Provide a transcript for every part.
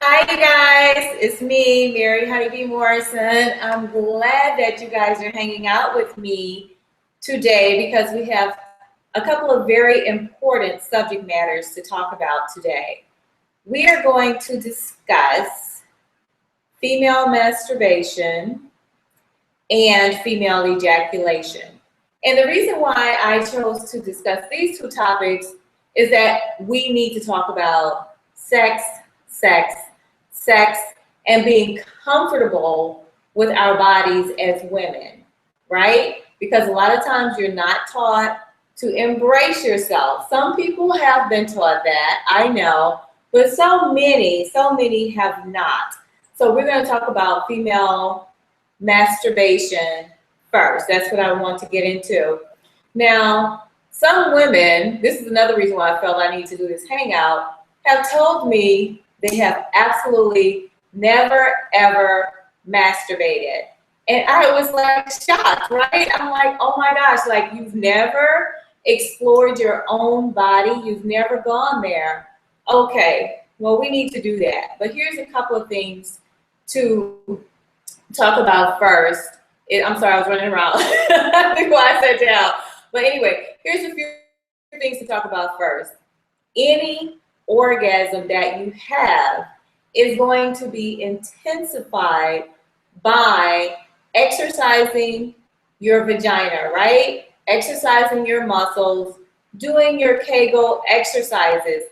Hi, you guys. It's me, Mary Honeybee Morrison. I'm glad that you guys are hanging out with me today because we have a couple of very important subject matters to talk about today. We are going to discuss female masturbation and female ejaculation. And the reason why I chose to discuss these two topics is that we need to talk about sex, sex, and being comfortable with our bodies as women, right? Because a lot of times you're not taught to embrace yourself. Some people have been taught that, I know, but so many have not. So we're going to talk about female masturbation first. That's what I want to get into. Now, some women, this is another reason why I felt I need to do this hangout, have told me they have absolutely never ever masturbated. And I was like shocked, right? I'm like, oh my gosh, like you've never explored your own body, you've never gone there. Okay, well, we need to do that. But here's a couple of things to talk about first. I'm sorry, I was running around before I sat down. But anyway, here's a few things to talk about first. Any orgasm that you have is going to be intensified by exercising your vagina, right? Exercising your muscles, doing your Kegel exercises.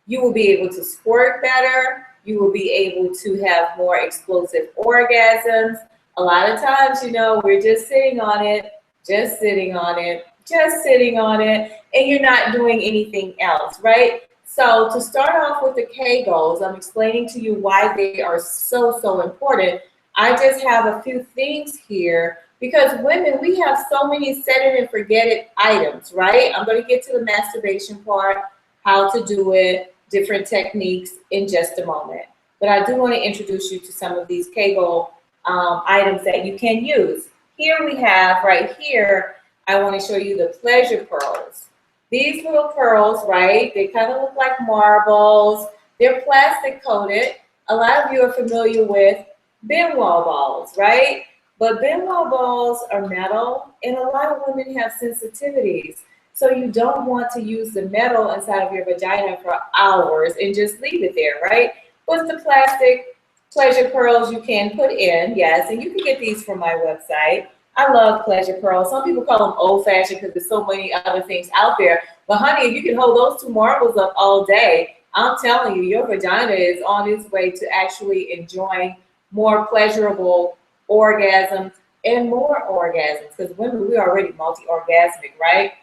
You will be able to squirt better. You will be able to have more explosive orgasms. A lot of times, we're just sitting on it, just sitting on it, just sitting on it, and you're not doing anything else, right? So to start off with the Kegels, I'm explaining to you why they are so important. I just have a few things here because women, we have so many set it and forget it items, right? I'm going to get to the masturbation part, how to do it, different techniques in just a moment. But I do want to introduce you to some of these Kegel items that you can use. Here we have, right here, I want to show you the pleasure pearls. These little pearls, right, they kind of look like marbles. They're plastic coated. A lot of you are familiar with Benwell balls, right? But Benwell balls are metal, and a lot of women have sensitivities. So you don't want to use the metal inside of your vagina for hours and just leave it there, right? With the plastic pleasure pearls you can put in, yes, and you can get these from my website. I love pleasure pearls. Some people call them old-fashioned because there's so many other things out there. But honey, if you can hold those two marbles up all day, I'm telling you, your vagina is on its way to actually enjoying more pleasurable orgasms and more orgasms. Because women, we're already multi-orgasmic, right?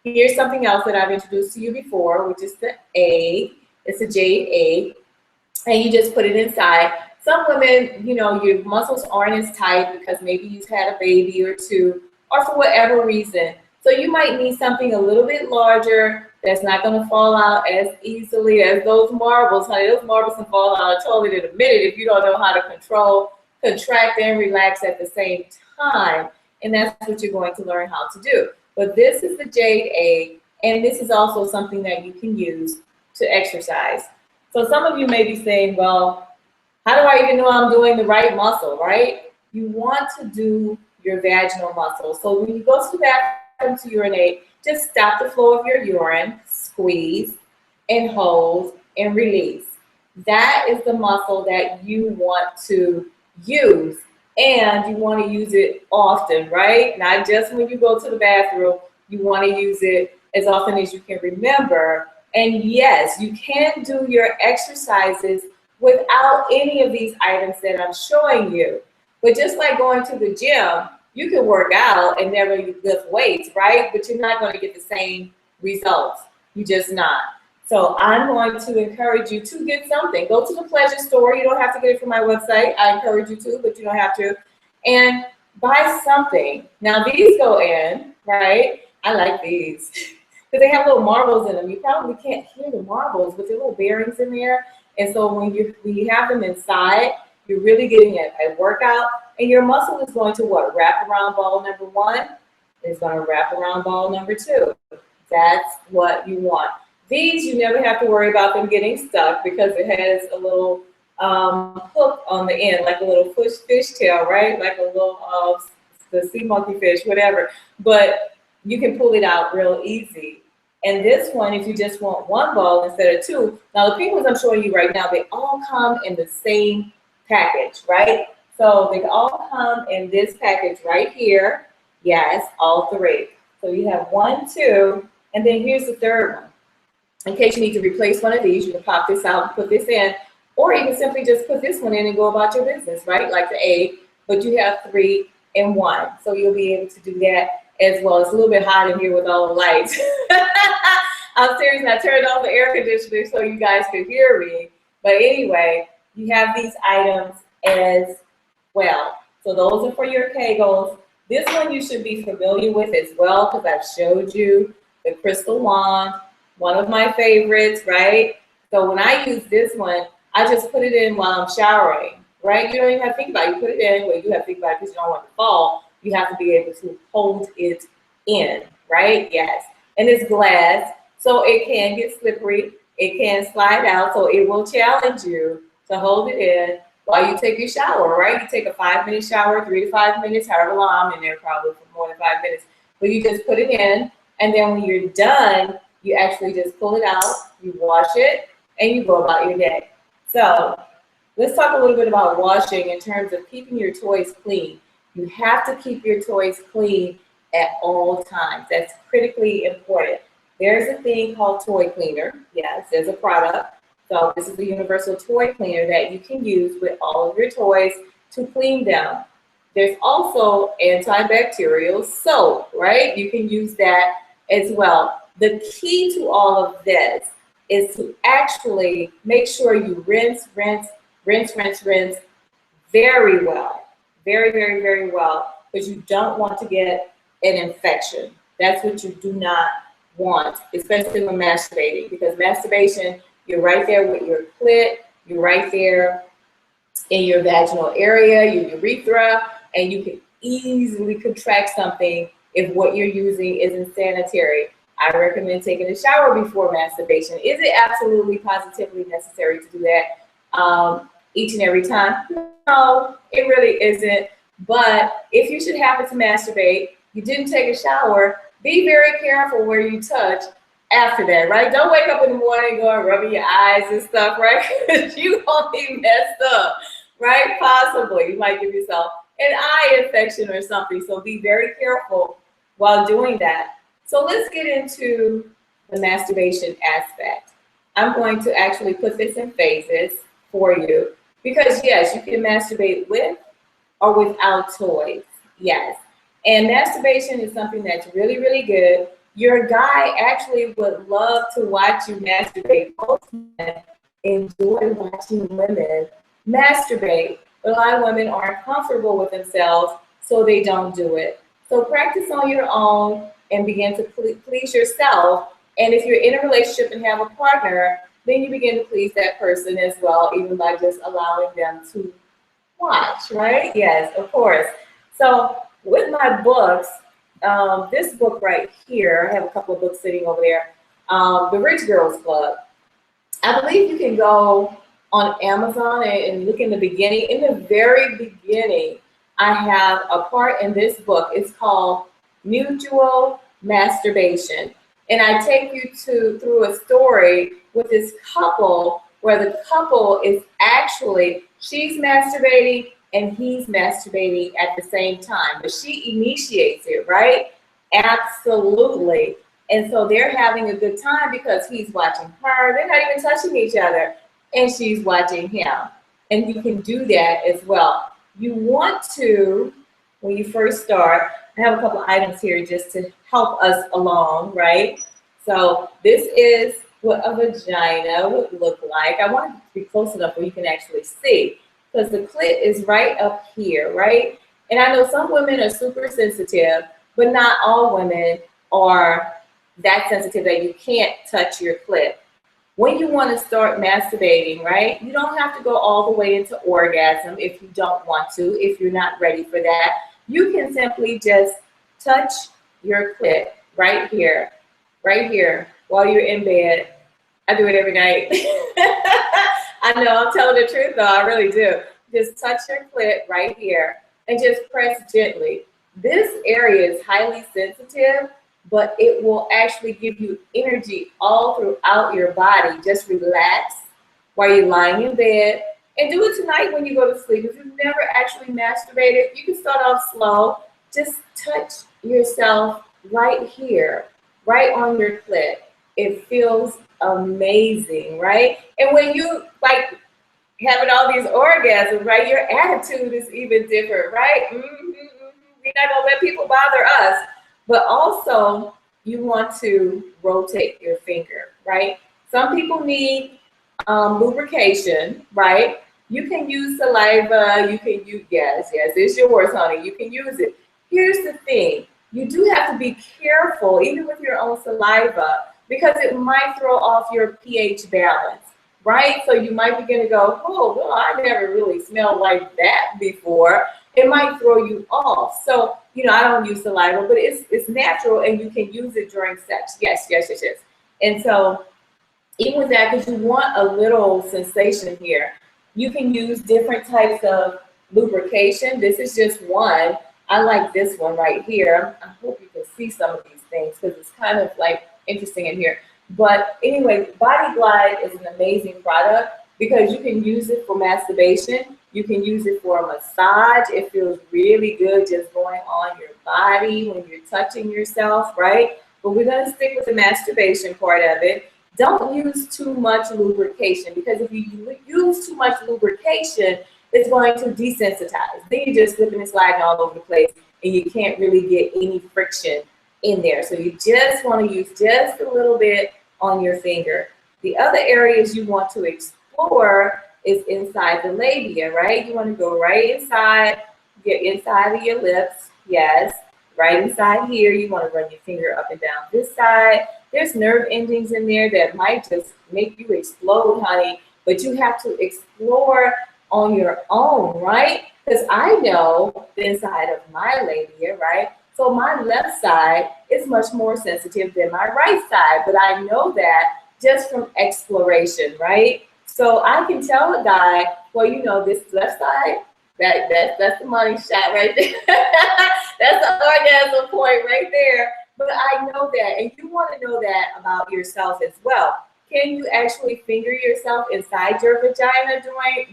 Here's something else that I've introduced to you before, which is the egg. It's a jade egg. And you just put it inside. Some women, your muscles aren't as tight because maybe you've had a baby or two, or for whatever reason. So you might need something a little bit larger that's not going to fall out as easily as those marbles. Honey, those marbles can fall out of the toilet in a minute if you don't know how to control, contract, and relax at the same time. And that's what you're going to learn how to do. But this is the jade egg, and this is also something that you can use to exercise. So some of you may be saying, well, how do I even know I'm doing the right muscle, right? You want to do your vaginal muscle. So when you go to the bathroom to urinate, just stop the flow of your urine, squeeze, and hold, and release. That is the muscle that you want to use. And you want to use it often, right? Not just when you go to the bathroom. You want to use it as often as you can remember. And yes, you can do your exercises without any of these items that I'm showing you. But just like going to the gym, you can work out and never lift weights, right? But you're not going to get the same results. You're just not. So I'm going to encourage you to get something. Go to the pleasure store. You don't have to get it from my website. I encourage you to, but you don't have to. And buy something. Now these go in, right? I like these because they have little marbles in them. You probably can't hear the marbles, but there are little bearings in there. And so when you have them inside, you're really getting a workout. And your muscle is going to what? Wrap around ball number one. It's going to wrap around ball number two. That's what you want. These, you never have to worry about them getting stuck because it has a little hook on the end, like a little fish tail, right? Like a little the sea monkey fish, whatever. But you can pull it out real easy. And this one, if you just want one ball instead of two, now the pink ones I'm showing you right now, they all come in the same package, right? So they all come in this package right here. Yes, all three. So you have one, two, and then here's the third one. In case you need to replace one of these, you can pop this out and put this in, or you can simply just put this one in and go about your business, right? Like the A, but you have 3 in 1. So you'll be able to do that as well. It's a little bit hot in here with all the lights. I'm serious, I turned off the air conditioner so you guys could hear me. But anyway, you have these items as well. So those are for your Kegels. This one you should be familiar with as well because I've showed you the crystal wand, one of my favorites, right? So when I use this one, I just put it in while I'm showering, right? You don't even have to think about it. You put it in, well, you have to think about it because you don't want it to fall. You have to be able to hold it in, right? Yes. And it's glass, so it can get slippery. It can slide out, so it will challenge you to hold it in while you take your shower, right? You take a 5-minute shower, 3 to 5 minutes, however long. I'm in there probably for more than 5 minutes. But you just put it in, and then when you're done, you actually just pull it out, you wash it, and you go about your day. So let's talk a little bit about washing in terms of keeping your toys clean. You have to keep your toys clean at all times. That's critically important. There's a thing called toy cleaner. Yes, there's a product. So this is the universal toy cleaner that you can use with all of your toys to clean them. There's also antibacterial soap, right? You can use that as well. The key to all of this is to actually make sure you rinse very well. Very, very, very well, because you don't want to get an infection. That's what you do not want, especially when masturbating, because masturbation, you're right there with your clit, you're right there in your vaginal area, your urethra, and you can easily contract something if what you're using isn't sanitary. I recommend taking a shower before masturbation. Is it absolutely positively necessary to do that each and every time? No, it really isn't. But if you should happen to masturbate, you didn't take a shower, be very careful where you touch after that, right? Don't wake up in the morning going rubbing your eyes and stuff, right? Because you won't be messed up, right? Possibly. You might give yourself an eye infection or something. So be very careful while doing that. So let's get into the masturbation aspect. I'm going to actually put this in phases for you because yes, you can masturbate with or without toys. Yes. And masturbation is something that's really, really good. Your guy actually would love to watch you masturbate. Most men enjoy watching women masturbate, but a lot of women aren't comfortable with themselves, so they don't do it. So practice on your own and begin to please yourself. And if you're in a relationship and have a partner, then you begin to please that person as well, even by just allowing them to watch, right? Yes, of course. So with my books, this book right here, I have a couple of books sitting over there, The Rich Girls Club. I believe you can go on Amazon and look in the beginning. In the very beginning, I have a part in this book. It's called Mutual Masturbation. And I take you through a story with this couple where the couple is actually, she's masturbating and he's masturbating at the same time, but she initiates it, right? Absolutely. And so they're having a good time because he's watching her. They're not even touching each other, and she's watching him. And you can do that as well. You want to, when you first start, I have a couple of items here just to help us along, right? So this is what a vagina would look like. I want it to be close enough where you can actually see, because the clit is right up here, right? And I know some women are super sensitive, but not all women are that sensitive that you can't touch your clit. When you want to start masturbating, right, you don't have to go all the way into orgasm if you don't want to, if you're not ready for that. You can simply just touch your clit right here, while you're in bed. I do it every night. I know I'm telling the truth though, I really do. Just touch your clit right here and just press gently. This area is highly sensitive, but it will actually give you energy all throughout your body. Just relax while you're lying in bed and do it tonight when you go to sleep. If you've never actually masturbated, you can start off slow. Just touch yourself right here, right on your clit. It feels amazing, right? And when you like having all these orgasms, right, your attitude is even different, right? We're not gonna let people bother us. But also, you want to rotate your finger, right? Some people need lubrication, right? You can use saliva. You can use, yes, it's yours, honey. You can use it. Here's the thing. You do have to be careful, even with your own saliva, because it might throw off your pH balance, right? So you might begin to go, oh, well, I never really smelled like that before. It might throw you off. So, I don't use saliva, but it's natural and you can use it during sex. Yes. And so even with that, because you want a little sensation here, you can use different types of lubrication. This is just one. I like this one right here. I hope you can see some of these things because it's kind of like interesting in here. But anyway, Body Glide is an amazing product because you can use it for masturbation. You can use it for a massage. It feels really good just going on your body when you're touching yourself, right? But we're going to stick with the masturbation part of it. Don't use too much lubrication because if you use too much lubrication, it's going to desensitize. Then you're just slipping and sliding all over the place and you can't really get any friction in there. So you just want to use just a little bit on your finger. The other areas you want to explore is inside the labia, right? You want to go right inside, get inside of your lips. Yes, right inside here. You want to run your finger up and down this side. There's nerve endings in there that might just make you explode, honey, but you have to explore on your own, right? Because I know the inside of my labia, right? So my left side is much more sensitive than my right side, but I know that just from exploration, right? So I can tell a guy, well, this left side, that's the money shot right there. That's the orgasm point right there. But I know that, and you want to know that about yourself as well. Can you actually finger yourself inside your vagina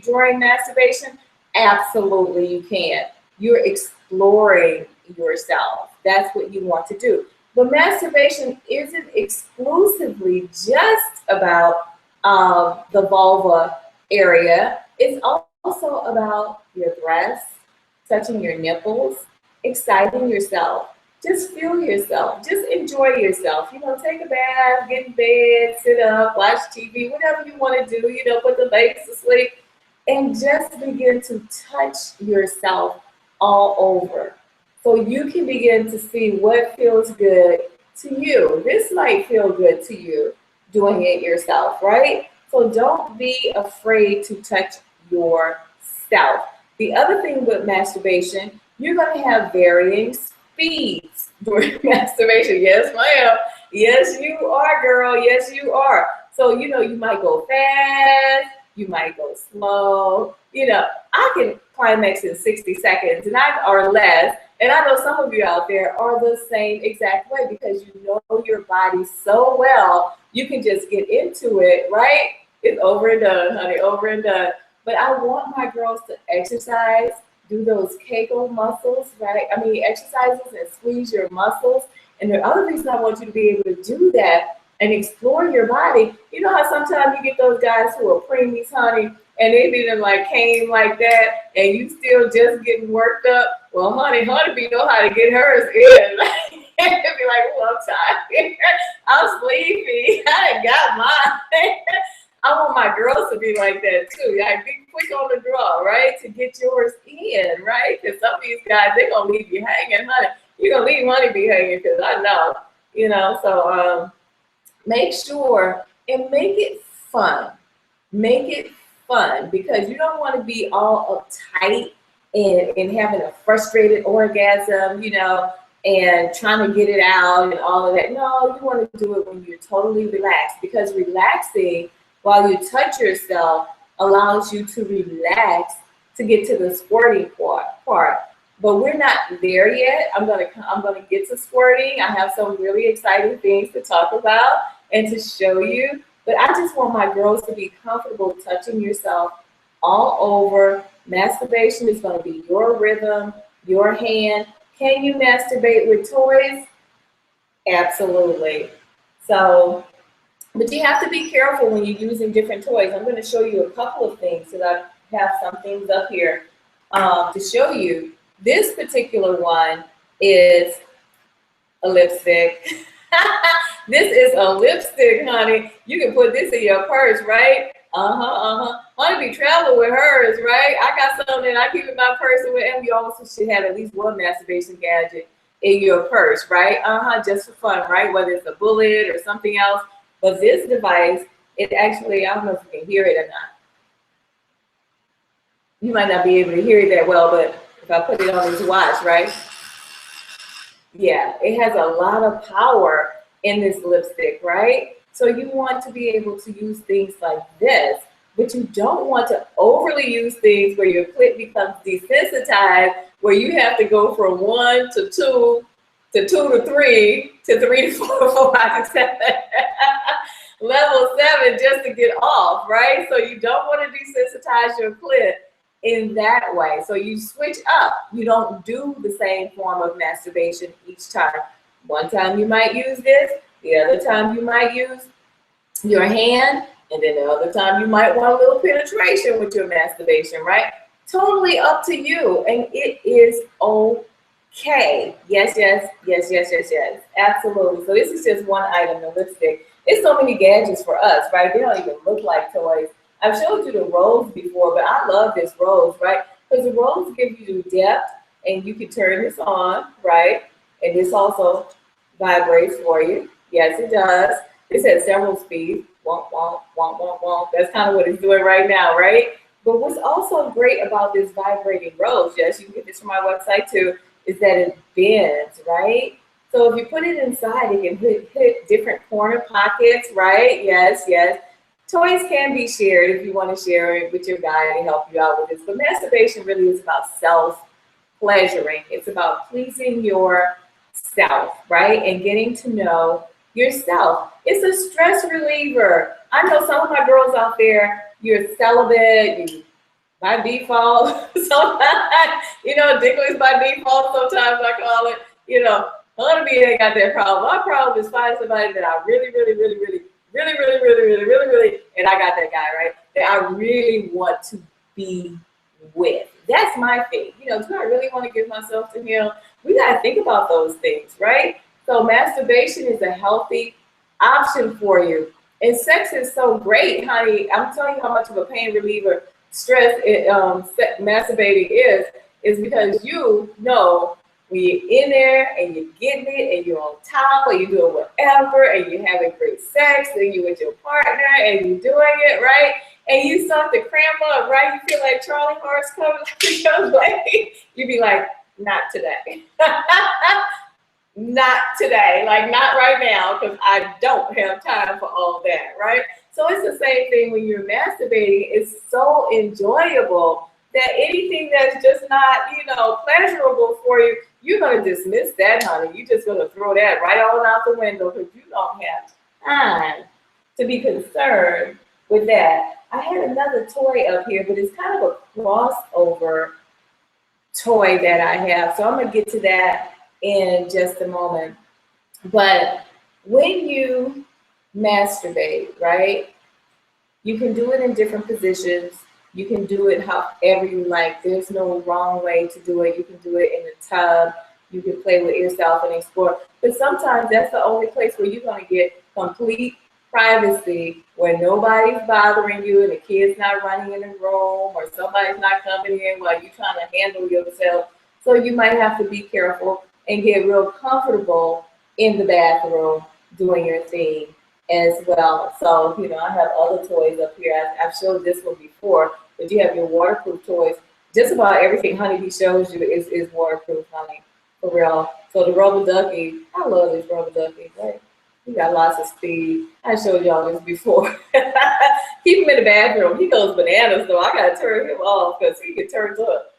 during masturbation? Absolutely, you can. You're exploring yourself. That's what you want to do. But masturbation isn't exclusively just about the vulva area. It's also about your breasts, touching your nipples, exciting yourself. Just feel yourself. Just enjoy yourself. Take a bath, get in bed, sit up, watch TV, whatever you want to do. Put the babies to sleep. And just begin to touch yourself all over. So you can begin to see what feels good to you. This might feel good to you doing it yourself, right? So don't be afraid to touch yourself. The other thing with masturbation, you're going to have varying speeds during masturbation. Yes, ma'am. Yes, you are, girl. Yes, you are. So, you might go fast. You might go slow. I can climax in 60 seconds or less. And I know some of you out there are the same exact way because you know your body so well. You can just get into it, right? It's over and done, honey, over and done. But I want my girls to exercise, do those Kegel muscles, right? Exercises and squeeze your muscles. And the other reason I want you to be able to do that and explore your body. You know how sometimes you get those guys who are preemies, honey, and they didn't came like that, and you still just getting worked up. Well, honey be know how to get hers in. Be like, oh, I'm tired. I'm sleepy. I done got mine. I want my girls to be like that too. Be quick on the draw, right? To get yours in, right? Because some of these guys, they're gonna leave you hanging, honey. You're gonna leave money be hanging because I know, So make sure and make it fun. Make it fun because you don't want to be all uptight and having a frustrated orgasm, and trying to get it out and all of that. No, you want to do it when you're totally relaxed because relaxing while you touch yourself allows you to relax to get to the squirting part. But we're not there yet. I'm gonna get to squirting. I have some really exciting things to talk about and to show you. But I just want my girls to be comfortable touching yourself all over. Masturbation is going to be your rhythm, your hand. Can you masturbate with toys? Absolutely. So, but you have to be careful when you're using different toys. I'm going to show you a couple of things, because I have some things up here to show you. This particular one is a lipstick. This is a lipstick, honey. You can put this in your purse, right? Honey be traveling with hers, right? I got something I keep in my purse, and we also should have at least one masturbation gadget in your purse, right? Just for fun, right? Whether it's a bullet or something else. But this device, it actually, I don't know if you can hear it or not. You might not be able to hear it that well, but if I put it on this watch, right? Yeah, it has a lot of power in this lipstick, right? So you want to be able to use things like this, but you don't want to overly use things where your clit becomes desensitized, where you have to go from 1 to 2 to 2 to 3 to 3 to 4, 5 to 7, level 7 just to get off, right? So you don't want to desensitize your clit in that way. So you switch up. You don't do the same form of masturbation each time. One time you might use this, the other time you might use your hand, and then the other time you might want a little penetration with your masturbation, right? Totally up to you, and it is okay. Yes, yes, yes, yes, yes, yes. Absolutely. So this is just one item, the lipstick. It's so many gadgets for us, right? They don't even look like toys. I've showed you the rose before, but I love this rose, right? Because the rose gives you depth, and you can turn this on, right? And this also vibrates for you. Yes, it does. This has several speeds. Womp, womp, womp, womp, womp. That's kind of what it's doing right now, right? But what's also great about this vibrating rose, yes, you can get this from my website too, is that it bends, right? So if you put it inside, it can hit different corner pockets, right? Yes, yes. Toys can be shared if you want to share it with your guy to help you out with this. But masturbation really is about self-pleasuring. It's about pleasing yourself, right? And getting to know yourself. It's a stress reliever. I know some of my girls out there, you're celibate, you by default, sometimes, ridiculous by default, sometimes I call it, a lot of me ain't got that problem. My problem is finding somebody that I really, and I got that guy, right? That I really want to be with. That's my thing. Do I really want to give myself to him? We got to think about those things, right? So masturbation is a healthy option for you. And sex is so great, honey. I'm telling you how much of a pain reliever masturbating is because when you're in there and you're getting it and you're on top or you're doing whatever and you're having great sex and you're with your partner and you're doing it, right? And you start to cramp up, right? You feel like Charlie Horse coming to your way. You be like, not today. Not today, like not right now, because I don't have time for all that, right? So it's the same thing when you're masturbating. It's so enjoyable that anything that's just not, pleasurable for you, you're going to dismiss that, honey. You're just going to throw that right on out the window because you don't have time to be concerned with that. I had another toy up here, but it's kind of a crossover toy that I have. So I'm going to get to that in just a moment. But when you masturbate, right, you can do it in different positions. You can do it however you like. There's no wrong way to do it. You can do it in the tub. You can play with yourself and explore. But sometimes that's the only place where you're going to get complete privacy, where nobody's bothering you and the kid's not running in the room or somebody's not coming in while you're trying to handle yourself. So you might have to be careful and get real comfortable in the bathroom doing your thing as well. So, I have other toys up here. I've showed this one before, but you have your waterproof toys. Just about everything Honeybee shows you is waterproof, honey, for real. So the rubber ducky, I love this rubber ducky, right? He got lots of speed. I showed y'all this before. Keep him in the bathroom. He goes bananas though. I gotta turn him off because he get turned up.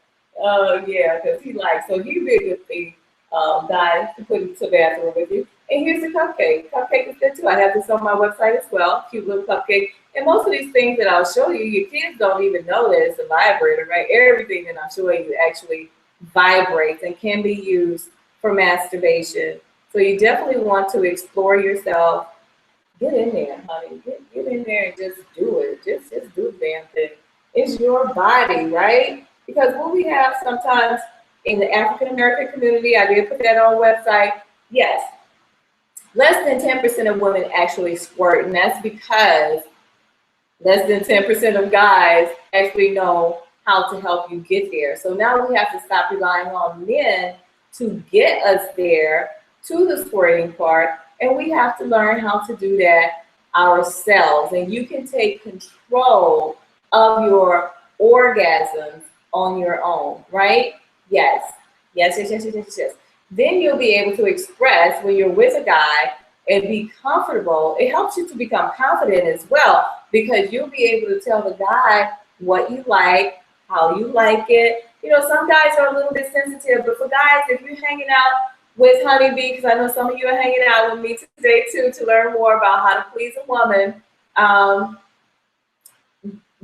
Yeah, because he likes, so he'd be a good thing, guy to put into the bathroom with you. And here's the cupcake. Cupcake is good too. I have this on my website as well. Cute little cupcake. And most of these things that I'll show you, your kids don't even know that it's a vibrator, right? Everything that I'm showing you actually vibrates and can be used for masturbation. So you definitely want to explore yourself. Get in there, honey. Get in there and just do it. Just do the damn thing. It's your body, right? Because what we have sometimes in the African American community, I did put that on the website. Yes, less than 10% of women actually squirt, and that's because less than 10% of guys actually know how to help you get there. So now we have to stop relying on men to get us there to the squirting part, and we have to learn how to do that ourselves. And you can take control of your orgasms on your own, right? Yes. Then you'll be able to express when you're with a guy and be comfortable. It helps you to become confident as well, because you'll be able to tell the guy what you like, how you like it. You know, some guys are a little bit sensitive, but for guys, if you're hanging out with Honeybee, because I know some of you are hanging out with me today too to learn more about how to please a woman,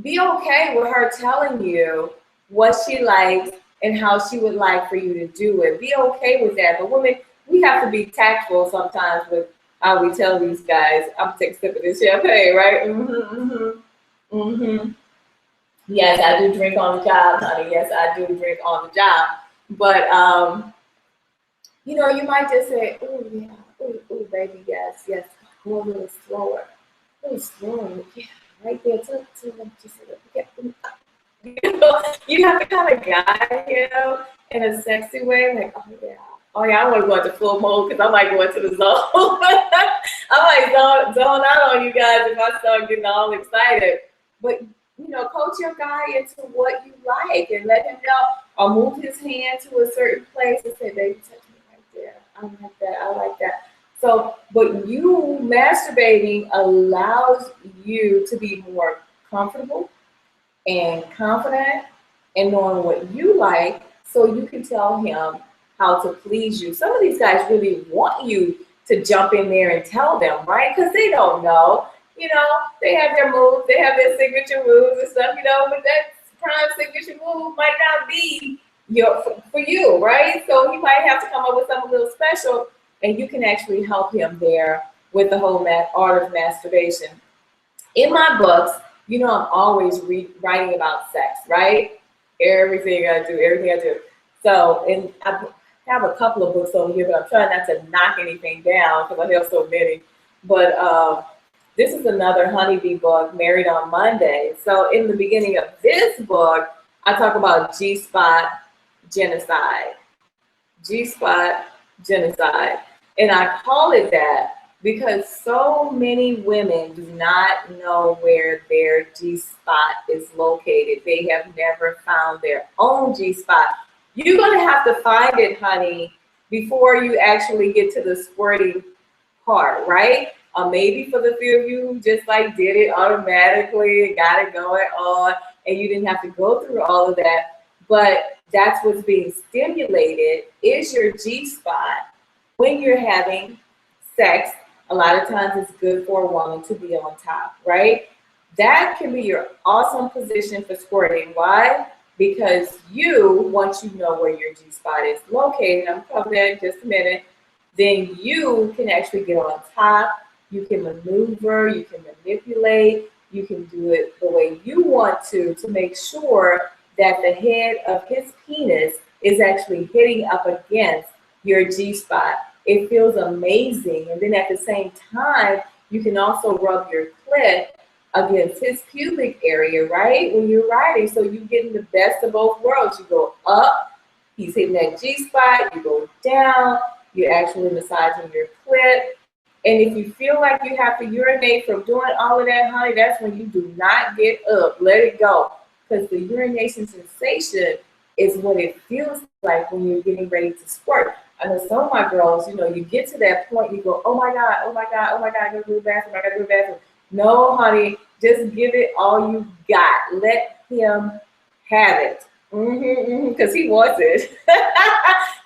be okay with her telling you what she likes and how she would like for you to do it. Be okay with that. But women, we have to be tactful sometimes with how we tell these guys. I'm gonna take a sip of this champagne, right? Yes, I do drink on the job, honey. Yes, I do drink on the job. But you know, you might just say, "Oh yeah, oh baby, yes, go a little slower, yeah, right there, just yeah." You have to kind of guide him in a sexy way, like, oh yeah, I want to go into full mode because I might go into the zone. I might zone out on you guys if I start getting all excited. But you know, coach your guy into what you like and let him know, or move his hand to a certain place and say, "Baby, touch me right there. I like that. I like that." So, but you masturbating allows you to be more comfortable and confident and knowing what you like, so you can tell him how to please you. Some of these guys really want you to jump in there and tell them, right? Because they don't know. You know, they have their moves, they have their signature moves and stuff, you know, but that prime signature move might not be for you, right? So he might have to come up with something a little special, and you can actually help him there with the whole art of masturbation. In my books, you know, I'm always writing about sex, right? Everything I do. So, and I have a couple of books over here, but I'm trying not to knock anything down because I have so many. But this is another Honeybee book, Married on Monday. So in the beginning of this book, I talk about G-spot genocide. G-spot genocide. And I call it that because so many women do not know where their G-spot is located. They have never found their own G-spot. You're going to have to find it, honey, before you actually get to the squirting part, right? Maybe for the few of you who just like did it automatically and got it going on, and you didn't have to go through all of that. But that's what's being stimulated is your G-spot when you're having sex. A lot of times it's good for a woman to be on top, right? That can be your awesome position for squirting. Why? Because once you know where your G-spot is located, I'm covering that in just a minute, then you can actually get on top. You can maneuver, you can manipulate, you can do it the way you want to make sure that the head of his penis is actually hitting up against your G-spot. It feels amazing. And then at the same time, you can also rub your clit against his pubic area, right? When you're riding, so you're getting the best of both worlds. You go up, he's hitting that G-spot, you go down, you're actually massaging your clit. And if you feel like you have to urinate from doing all of that, honey, that's when you do not get up. Let it go. Because the urination sensation is what it feels like when you're getting ready to squirt. I know some of my girls, you know, you get to that point, you go, oh my God, oh my God, oh my God, I gotta go to the bathroom, I gotta go to the bathroom. No, honey, just give it all you got. Let him have it. Because he wants it.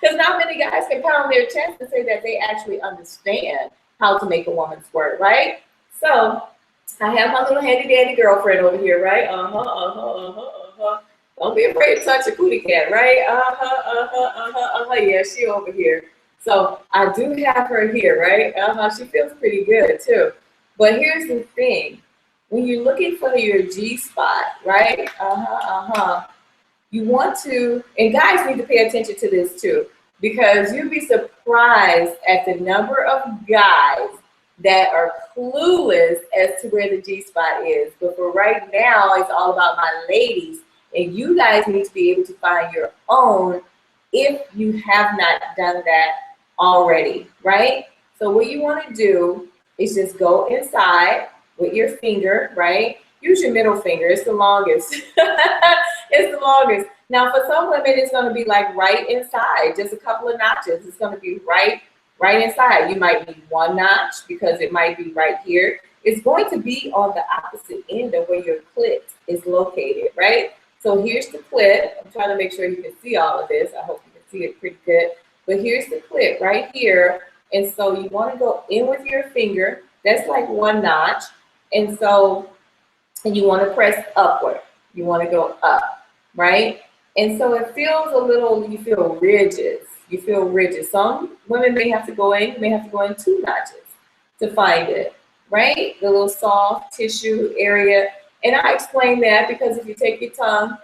Because not many guys can pound their chest and say that they actually understand how to make a woman squirt, right? So I have my little handy dandy girlfriend over here, right? Don't be afraid to touch a cootie cat, right? Yeah, she over here. So I do have her here, right? She feels pretty good too. But here's the thing. When you're looking for your G spot, right? You want to, and guys need to pay attention to this too, because you'd be surprised at the number of guys that are clueless as to where the G spot is. But for right now, it's all about my ladies, and you guys need to be able to find your own if you have not done that already, right? So what you want to do is just go inside with your finger, right? Use your middle finger. It's the longest. It's the longest. Now, for some women, it's going to be like right inside, just a couple of notches. It's going to be right inside. You might need one notch because it might be right here. It's going to be on the opposite end of where your clit is located, right? So here's the clit. I'm trying to make sure you can see all of this. I hope you can see it pretty good. But here's the clit right here. And so you want to go in with your finger. That's like one notch. And so, and you want to press upward. You want to go up, right? And so it feels a little, you feel rigid. You feel rigid. Some women may have to go in, you may have to go in 2 notches to find it, right? The little soft tissue area. And I explain that because if you take your tongue,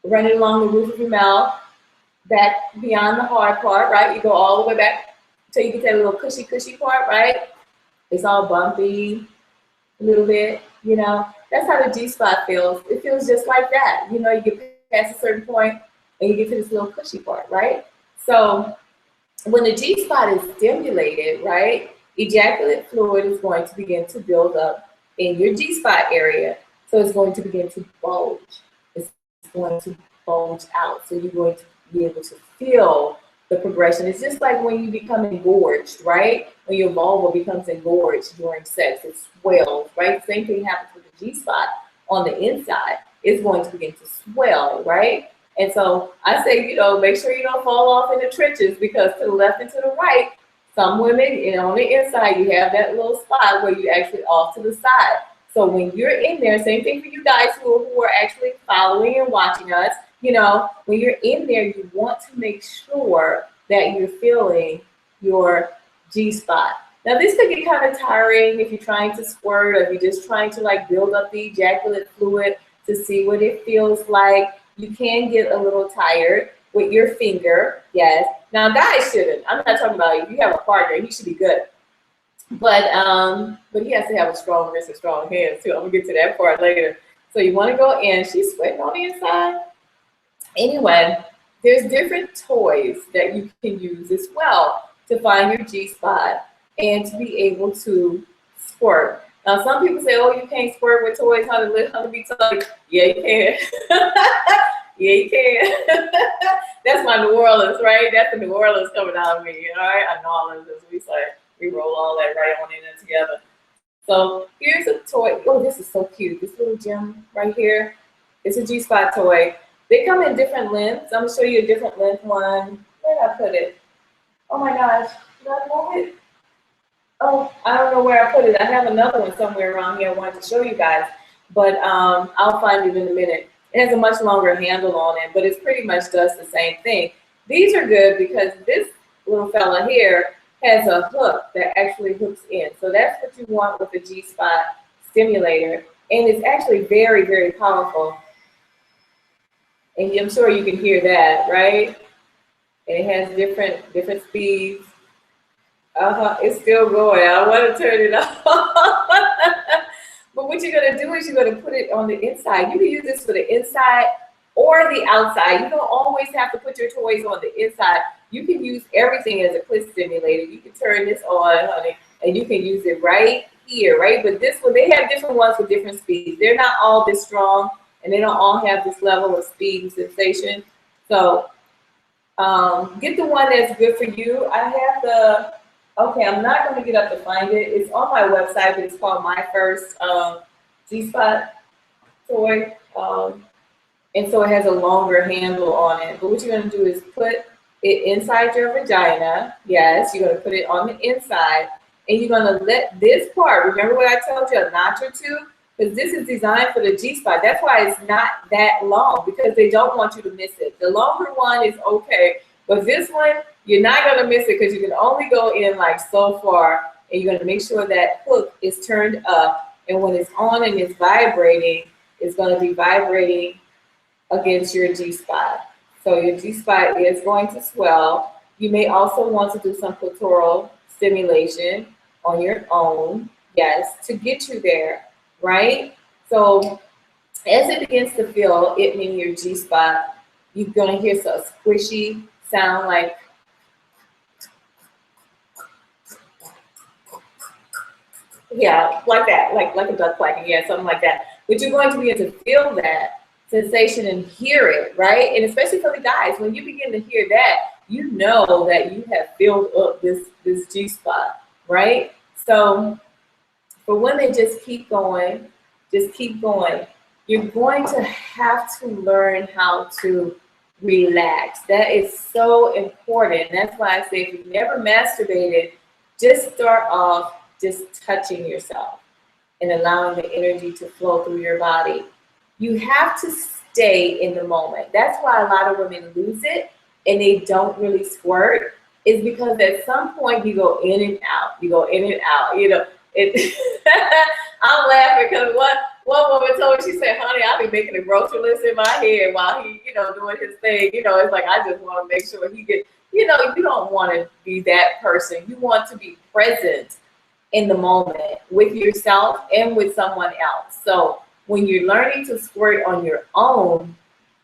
run it along the roof of your mouth, back beyond the hard part, right? You go all the way back until you get that little cushy part, right? It's all bumpy a little bit, you know. That's how the G-spot feels. It feels just like that. You know, you get past a certain point and you get to this little cushy part, right? So when the G-spot is stimulated, right, ejaculate fluid is going to begin to build up in your G-spot area. So it's going to begin to bulge. It's going to bulge out. So you're going to be able to feel the progression. It's just like when you become engorged, right? When your vulva becomes engorged during sex, it swells, right? Same thing happens with the G-spot on the inside. It's going to begin to swell, right? And so I say, you know, make sure you don't fall off in the trenches, because to the left and to the right, some women, you know, on the inside, you have that little spot where you actually off to the side. So when you're in there, same thing for you guys who are actually following and watching us, you know, when you're in there, you want to make sure that you're feeling your G-spot. Now, this could get kind of tiring if you're trying to squirt, or if you're just trying to like build up the ejaculate fluid to see what it feels like. You can get a little tired with your finger, yes. Now, guys shouldn't. I'm not talking about if you have a partner, he should be good. But he has to have a strong wrist and strong hands too. I'm gonna get to that part later. So you want to go in. She's sweating on the inside. Anyway, there's different toys that you can use as well to find your G-spot and to be able to squirt. Now, some people say, oh, you can't squirt with toys, how to be toys. Yeah, you can. Yeah, you can. That's my New Orleans, right? That's the New Orleans coming out of me, all right? I New Orleans, as we say. We roll all that right on in there together. So here's a toy. Oh, this is so cute. This little gem right here. It's a G-spot toy. They come in different lengths. I'm going to show you a different length one. Where did I put it? Oh my gosh. Did I move it? Oh, I don't know where I put it. I have another one somewhere around here I wanted to show you guys. But I'll find it in a minute. It has a much longer handle on it, but it pretty much does the same thing. These are good because this little fella here has a hook that actually hooks in. So that's what you want with the G-spot stimulator. And it's actually very, very powerful. And I'm sure you can hear that, right? And it has different speeds. It's still going. I want to turn it off. But what you're going to do is you're going to put it on the inside. You can use this for the inside or the outside. You don't always have to put your toys on the inside. You can use everything as a clit stimulator. You can turn this on, honey, and you can use it right here, right? But this one, they have different ones with different speeds. They're not all this strong, and they don't all have this level of speed and sensation. So get the one that's good for you. I have okay, I'm not going to get up to find it. It's on my website, but it's called My First G-Spot toy. And so it has a longer handle on it. But what you're going to do is put it inside your vagina. Yes, you're going to put it on the inside. And you're going to let this part, remember what I told you, a notch or two? Because this is designed for the G-spot. That's why it's not that long, because they don't want you to miss it. The longer one is okay, but this one, you're not going to miss it because you can only go in like so far. And you're going to make sure that hook is turned up. And when it's on and it's vibrating, it's going to be vibrating against your G-spot. So your G-spot is going to swell. You may also want to do some clitoral stimulation on your own, yes, to get you there, right? So as it begins to feel it in your G-spot, you're going to hear some squishy sound like, yeah, like that, like a duck quacking, yeah, something like that. But you're going to be able to feel that sensation and hear it, right? And especially for the guys, when you begin to hear that, you know that you have filled up this G-spot, right? So for women, just keep going, just keep going. You're going to have to learn how to relax. That is so important. That's why I say if you've never masturbated, just start off just touching yourself and allowing the energy to flow through your body. You have to stay in the moment. That's why a lot of women lose it and they don't really squirt, is because at some point you go in and out. You go in and out, you know. I'm laughing because one woman told me, she said, honey, I'll be making a grocery list in my head while he, doing his thing. It's like, I just want to make sure he gets, you don't want to be that person. You want to be present in the moment with yourself and with someone else. So when you're learning to squirt on your own,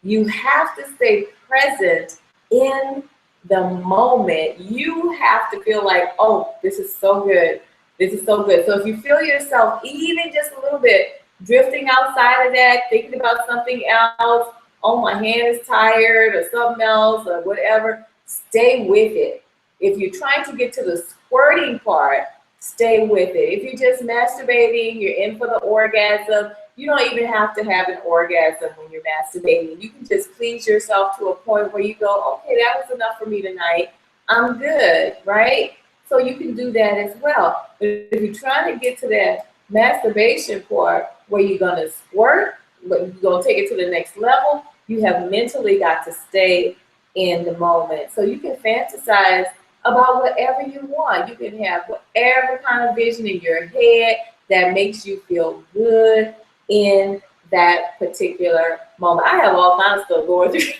you have to stay present in the moment. You have to feel like, oh, this is so good. This is so good. So if you feel yourself even just a little bit drifting outside of that, thinking about something else, oh, my hand is tired or something else or whatever, stay with it. If you're trying to get to the squirting part, stay with it. If you're just masturbating, you're in for the orgasm, you don't even have to have an orgasm when you're masturbating. You can just please yourself to a point where you go, okay, that was enough for me tonight. I'm good, right? So you can do that as well. But if you're trying to get to that masturbation part where you're going to squirt, but you're going to take it to the next level, you have mentally got to stay in the moment. So you can fantasize about whatever you want. You can have whatever kind of vision in your head that makes you feel good in that particular moment. I have all kinds of stuff going through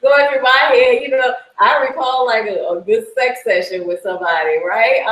going through my head. I recall like a good sex session with somebody, right?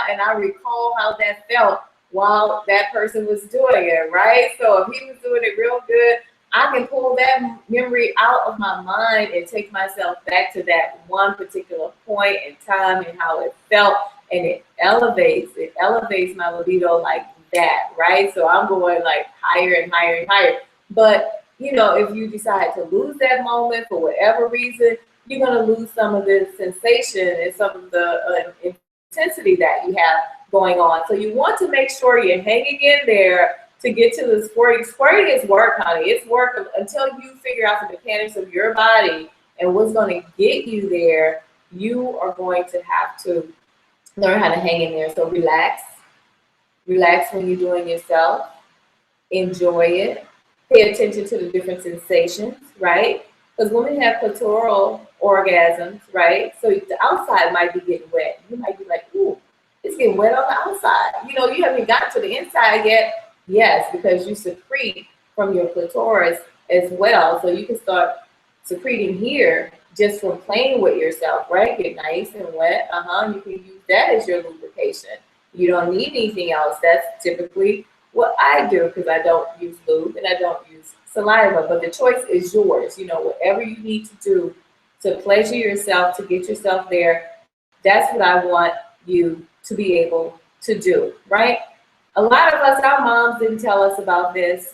And I recall how that felt while that person was doing it, right? So if he was doing it real good, I can pull that memory out of my mind and take myself back to that one particular point in time and how it felt, and it elevates my libido like that, right? So I'm going like higher and higher and higher. But if you decide to lose that moment for whatever reason, you're going to lose some of the sensation and some of the intensity that you have going on. So you want to make sure you're hanging in there to get to the squirting. Squirting is work, honey. It's work until you figure out the mechanics of your body and what's going to get you there. You are going to have to learn how to hang in there. So relax when you're doing yourself. Enjoy it. Pay attention to the different sensations, right? Because women have clitoral orgasms, right? So the outside might be getting wet. You might be like, ooh, it's getting wet on the outside. You haven't gotten to the inside yet. Yes, because you secrete from your clitoris as well. So you can start secreting here just from playing with yourself, right? Get nice and wet. You can use that as your lubrication. You don't need anything else. That's typically what I do because I don't use lube and I don't use saliva. But the choice is yours. Whatever you need to do to pleasure yourself, to get yourself there, that's what I want you to be able to do, right? A lot of us, our moms didn't tell us about this.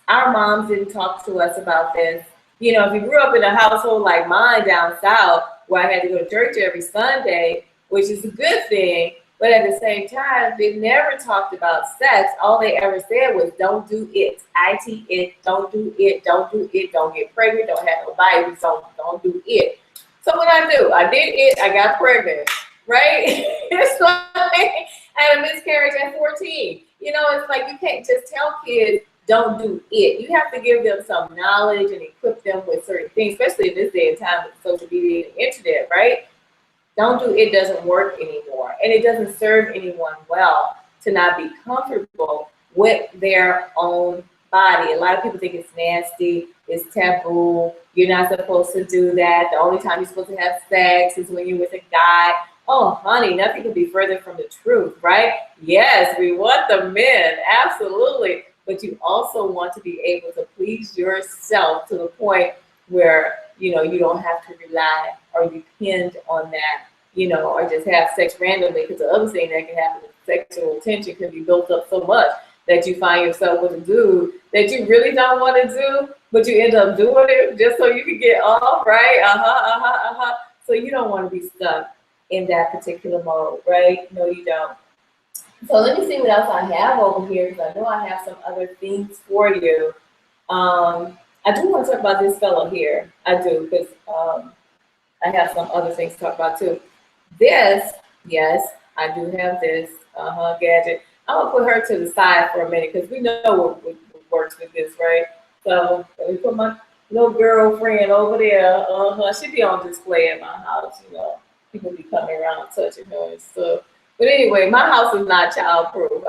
Our moms didn't talk to us about this. You know, if you grew up in a household like mine down south, where I had to go to church every Sunday, which is a good thing, but at the same time, they never talked about sex. All they ever said was, don't do it. it, don't do it, don't do it, don't get pregnant, don't have no babies, don't do it. So what I do, I did it, I got pregnant, right? It's like I had a miscarriage at 14. You know, it's like you can't just tell kids, don't do it. You have to give them some knowledge and equip them with certain things, especially in this day and time with social media and the internet, right? Don't do it doesn't work anymore. And it doesn't serve anyone well to not be comfortable with their own body. A lot of people think it's nasty, it's taboo, you're not supposed to do that. The only time you're supposed to have sex is when you're with a guy. Oh, honey, nothing could be further from the truth, right? Yes, we want the men, absolutely. But you also want to be able to please yourself to the point where, you know, you don't have to rely or depend on that, you know, or just have sex randomly, because the other thing that can happen is sexual tension can be built up so much that you find yourself with a dude that you really don't want to do, but you end up doing it just so you can get off, right? So you don't want to be stuck in that particular mode, right? No, you don't. So let me see what else I have over here, because I know I have some other things for you. I do want to talk about this fellow here. I do, because I have some other things to talk about too. This, yes, I do have this gadget. I'm gonna put her to the side for a minute because we know what works with this, right? So let me put my little girlfriend over there. She be on display at my house, you know. People be coming around touching her and stuff. But anyway, my house is not child-proof.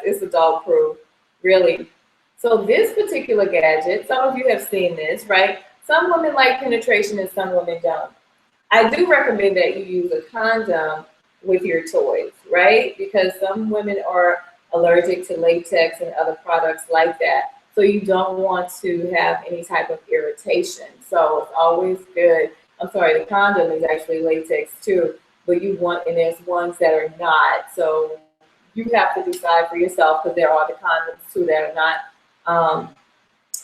It's adult-proof, really. So this particular gadget, some of you have seen this, right? Some women like penetration and some women don't. I do recommend that you use a condom with your toys, right? Because some women are allergic to latex and other products like that. So you don't want to have any type of irritation. So it's always good. I'm sorry, the condom is actually latex too, but you want, and there's ones that are not. So you have to decide for yourself, because there are the condoms too that are not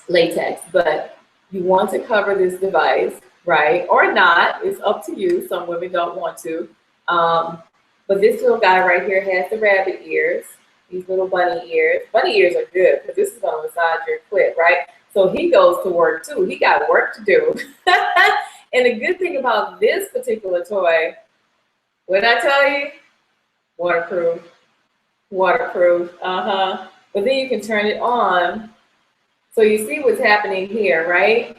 latex, but you want to cover this device, right? Or not, it's up to you. Some women don't want to. But this little guy right here has the rabbit ears, these little bunny ears. Bunny ears are good because this is going to massage your clit, right? So he goes to work too. He got work to do. And the good thing about this particular toy, what did I tell you? Waterproof. Waterproof. But then you can turn it on. So you see what's happening here, right?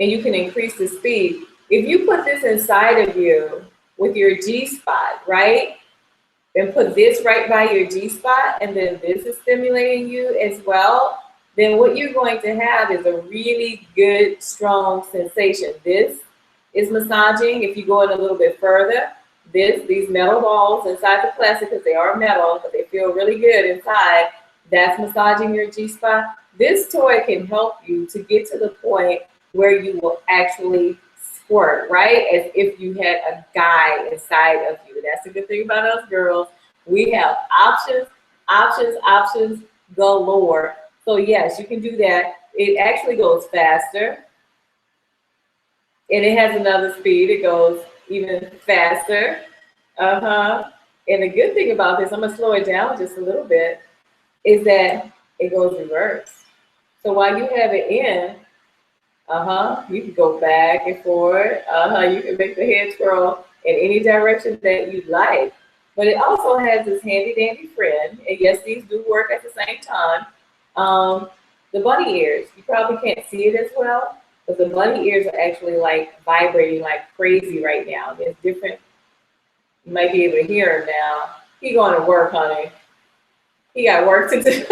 And you can increase the speed. If you put this inside of you with your G-spot, right? And put this right by your G-spot, and then this is stimulating you as well, then what you're going to have is a really good, strong sensation. This is massaging. If you go in a little bit further, these metal balls inside the plastic, because they are metal, but they feel really good inside, that's massaging your G-spot. This toy can help you to get to the point where you will actually squirt, right? As if you had a guy inside of you. That's the good thing about us girls. We have options galore. So yes, you can do that. It actually goes faster. And it has another speed. It goes even faster. And the good thing about this, I'm gonna slow it down just a little bit, is that it goes reverse. So while you have it in, you can go back and forth. You can make the head twirl in any direction that you like. But it also has this handy dandy friend, and yes, these do work at the same time. The bunny ears, you probably can't see it as well, but the bunny ears are actually like vibrating like crazy right now. There's different, you might be able to hear him now. He going to work, honey. He got work to do.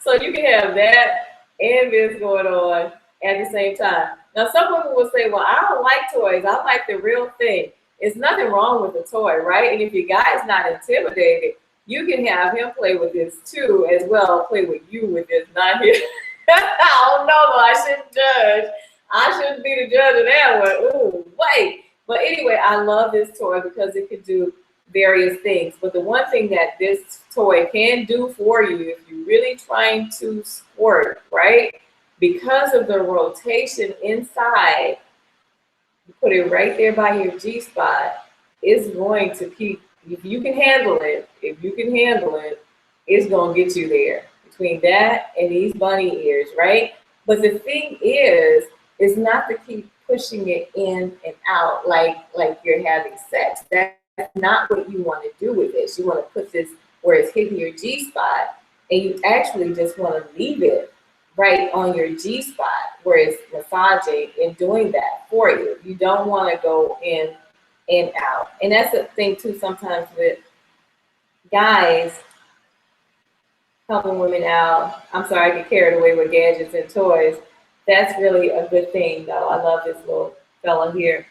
So you can have that and this going on at the same time. Now, some women will say, well, I don't like toys. I like the real thing. It's nothing wrong with the toy, right? And if your guy is not intimidated, you can have him play with this too as well. Play with you with this, not here. I don't know, I shouldn't judge. I shouldn't be the judge of that one. Ooh, wait. But anyway, I love this toy because it can do various things. But the one thing that this toy can do for you, if you're really trying to squirt, right? because of the rotation inside, you put it right there by your G-spot, it's going to keep, if you can handle it, it's going to get you there. Between that and these bunny ears, right? But the thing is not to keep pushing it in and out like you're having sex. That's not what you want to do with this. You want to put this where it's hitting your G-spot, and you actually just want to leave it right on your G-spot where it's massaging and doing that for you. You don't want to go in and out. And that's the thing too, sometimes with guys helping women out. I'm sorry, I get carried away with gadgets and toys. That's really a good thing though. I love this little fella here.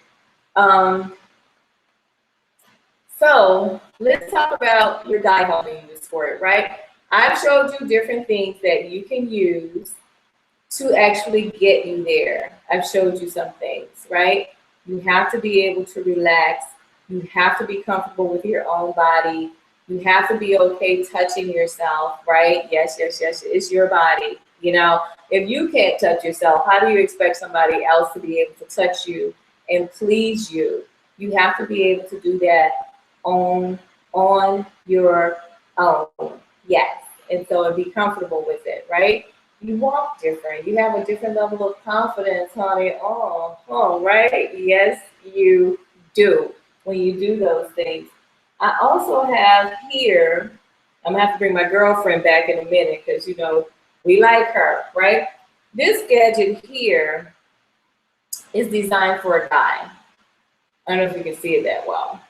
So let's talk about your guy helping you to squirt, right? I've showed you different things that you can use to actually get you there. I've showed you some things, right? You have to be able to relax. You have to be comfortable with your own body. You have to be okay touching yourself, right? Yes, yes, yes, it's your body. You know, if you can't touch yourself, how do you expect somebody else to be able to touch you and please you? You have to be able to do that on your own. Yes. And so and be comfortable with it, right? You walk different. You have a different level of confidence, honey. Right? Yes, you do when you do those things. I also have here, I'm gonna have to bring my girlfriend back in a minute because, you know, we like her, right? This gadget here is designed for a guy. I don't know if you can see it that well,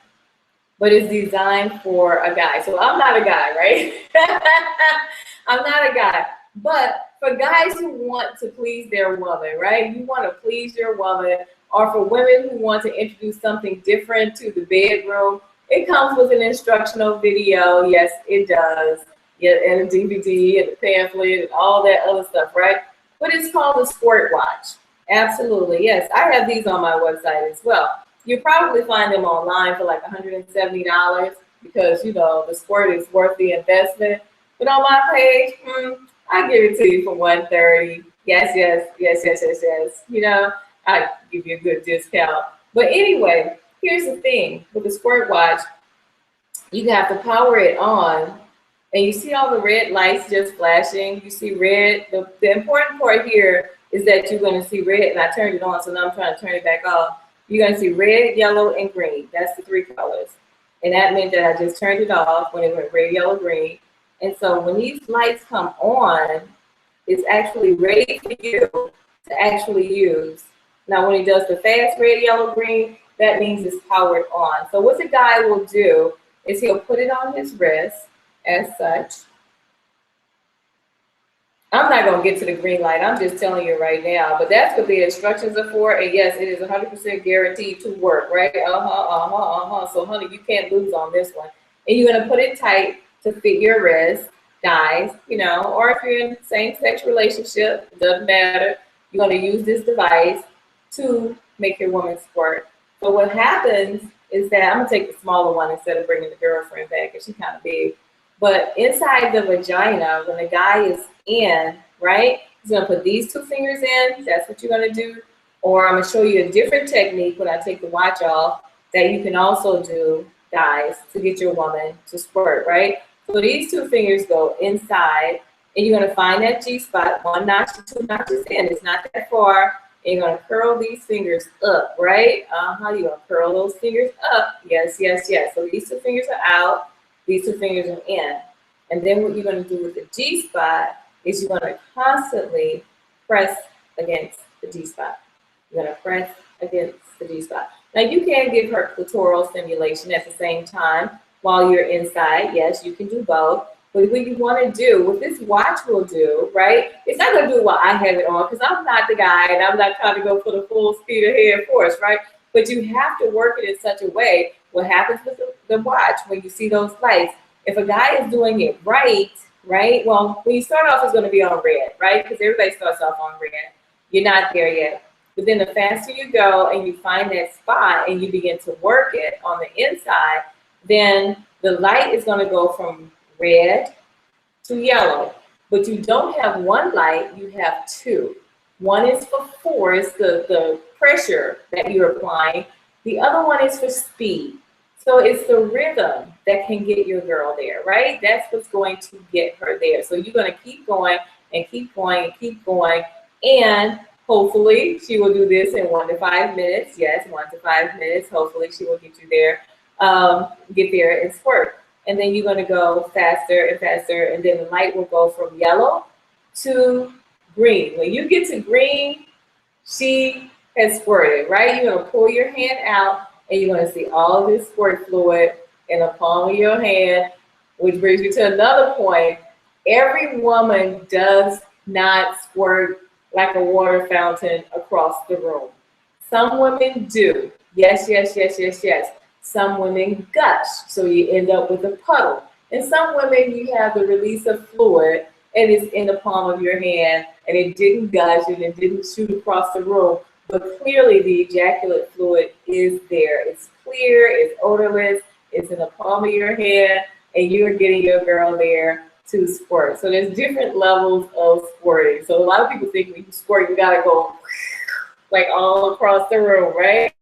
but it's designed for a guy. So I'm not a guy, right? I'm not a guy. But for guys who want to please their woman, right? You want to please your woman, or for women who want to introduce something different to the bedroom, it comes with an instructional video. Yes, it does. Yeah, and a DVD and a pamphlet and all that other stuff, right? But it's called a squirt watch. Absolutely, yes. I have these on my website as well. You probably find them online for like $170 because, you know, the squirt is worth the investment. But on my page, I give it to you for $130. Yes, yes, yes, yes, yes, yes. You know, I give you a good discount. But anyway, here's the thing with the squirt watch, you have to power it on, and you see all the red lights just flashing. You see red. The important part here is that you're going to see red, and I turned it on, so now I'm trying to turn it back off. You're going to see red, yellow, and green. That's the three colors. And that meant that I just turned it off when it went red, yellow, green. And so when these lights come on, it's actually ready for you to actually use. Now, when he does the fast red, yellow, green, that means it's powered on. So what the guy will do is he'll put it on his wrist as such. I'm not going to get to the green light. I'm just telling you right now. But that's what the instructions are for. And yes, it is 100% guaranteed to work, right? So, honey, you can't lose on this one. And you're going to put it tight to fit your wrist, guys, you know, or if you're in a same-sex relationship, it doesn't matter. You're going to use this device to make your woman squirt. So what happens is that I'm going to take the smaller one instead of bringing the girlfriend back because she's kind of big. But inside the vagina, when the guy is in, right, he's going to put these two fingers in. That's what you're going to do. Or I'm going to show you a different technique when I take the watch off that you can also do, guys, to get your woman to squirt, right? So these two fingers go inside, and you're going to find that G-spot 1 notch to 2 notches in. It's not that far. And you're going to curl these fingers up, right? You're going to curl those fingers up. Yes, yes, yes. So these two fingers are out. These two fingers are in. And then what you're going to do with the G-spot is you're going to constantly press against the G-spot. You're going to press against the G-spot. Now, you can give her clitoral stimulation at the same time while you're inside. Yes, you can do both. But what you want to do, what this watch will do, right? It's not going to do what I have it on because I'm not the guy and I'm not trying to go for the full speed ahead force, right? But you have to work it in such a way. What happens with the watch when you see those lights? If a guy is doing it right, well, when you start off, it's going to be on red, right? Because everybody starts off on red. You're not there yet. But then the faster you go and you find that spot and you begin to work it on the inside, then the light is going to go from red to yellow. But you don't have one light, you have two. One is for force, the pressure that you're applying. The other one is for speed. So it's the rhythm that can get your girl there, right? That's what's going to get her there. So you're going to keep going and keep going and keep going. And hopefully she will do this in 1 to 5 minutes. Yes, 1 to 5 minutes. Hopefully she will get you there, get there and squirt. And then you're going to go faster and faster. And then the light will go from yellow to green. When you get to green, she has squirted, right? You're going to pull your hand out and you're going to see all of this squirt fluid in the palm of your hand, which brings you to another point. Every woman does not squirt like a water fountain across the room. Some women do. Yes, yes, yes, yes, yes. Some women gush, so you end up with a puddle. And some women, you have the release of fluid and it's in the palm of your hand and it didn't gush and it didn't shoot across the room. But clearly the ejaculate fluid is there. It's clear, it's odorless, it's in the palm of your hand, and you're getting your girl there to squirt. So there's different levels of squirting. So a lot of people think when you squirt, you gotta go like all across the room, right?